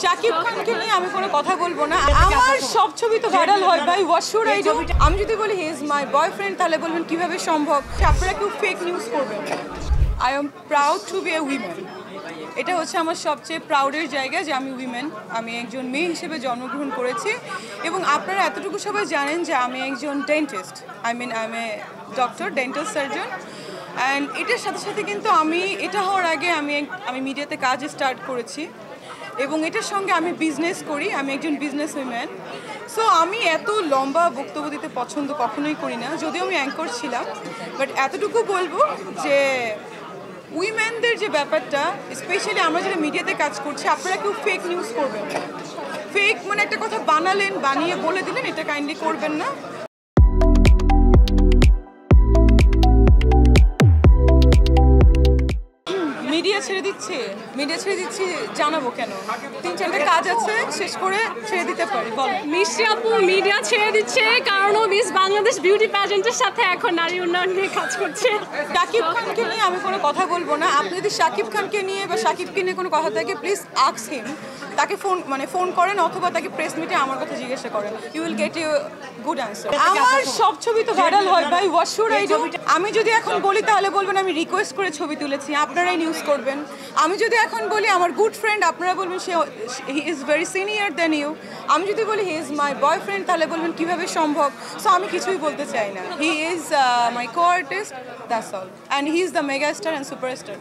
শাকিব খানকে নিয়ে আমি কোনো কথা বলবো না। আমার সব ছবি তো ভাইরাল হয় ভাই, হোয়াট শুড আই ডু? আমি যদি বলি হি ইজ মাই বয়ফ্রেন্ড তাহলে বলবেন কিভাবে সম্ভব? আপনারা কেউ ফেক নিউজ করবেন। I am proud to be a women. এটা হচ্ছে আমার সবচেয়ে প্রাউডের জায়গা যে আমি উইমেন, আমি একজন মেয়ে হিসেবে জন্মগ্রহণ করেছি। এবং আপনারা এতটুকু সবাই জানেন যে আমি একজন dentist, I M a doctor, dental surgeon. And এটার সাথে সাথে কিন্তু এটা হওয়ার আগে আমি মিডিয়াতে কাজ স্টার্ট করেছি এবং এটার সঙ্গে আমি বিজনেস করি, আমি একজন বিজনেস উইম্যান। সো আমি এত লম্বা বক্তব্য দিতে পছন্দ কখনোই করি না, যদিও আমি অ্যাঙ্কর ছিলাম। বাট এতটুকু বলবো যে উইমেনদের যে ব্যাপারটা, স্পেশালি আমরা যারা মিডিয়াতে কাজ করছি, আপনারা কেউ ফেক নিউজ করবেন। ফেক মানে একটা কথা বানালেন, বানিয়ে বলে দিলেন, এটা কাইন্ডলি করবেন না। মিডিয়া ছেড়ে দিচ্ছি জানাবো কেন? 3-4টা কাজ আছে, শেষ করে ছেড়ে দিতে পারি। বলো। মিষ্টি আপু মিডিয়া ছেড়ে দিচ্ছে কারণ ও মিস বাংলাদেশ বিউটি প্যাজেন্টের সাথে এখন নারী উন্নয়ন নিয়ে কাজ করছে। শাকিব খানকে নিয়ে আমি কোনো কথা বলবো না। আপনি যদি শাকিব খানকে নিয়ে বা শাকিবকে নিয়ে কোনো কথা থাকে, প্লিজ আস্ক হিম। তাকে ফোন করেন অথবা তাকে প্রেস মিটে আমার কথা জিজ্ঞাসা করেন, you will get you good answer. আমার সব ছবি তো ভাইরাল হয় ভাই, হোয়াট শুড আই ডু? আমি যদি এখন বলি তাহলে বলবেন আমি রিকোয়েস্ট করে ছবি তুলেছি, আপনারাই নিউজ করবেন। আমি যদি এখন বলি আমার গুড ফ্রেন্ড, আপনারা বলবেন he is very senior then you. আমি যদি বলি হি ইজ মাই বয়ফ্রেন্ড তাহলে বলবেন কিভাবে সম্ভব? সো আমি কিছুই বলতে চাই না। He is my co artist, that's all, and he is the mega star and superstar.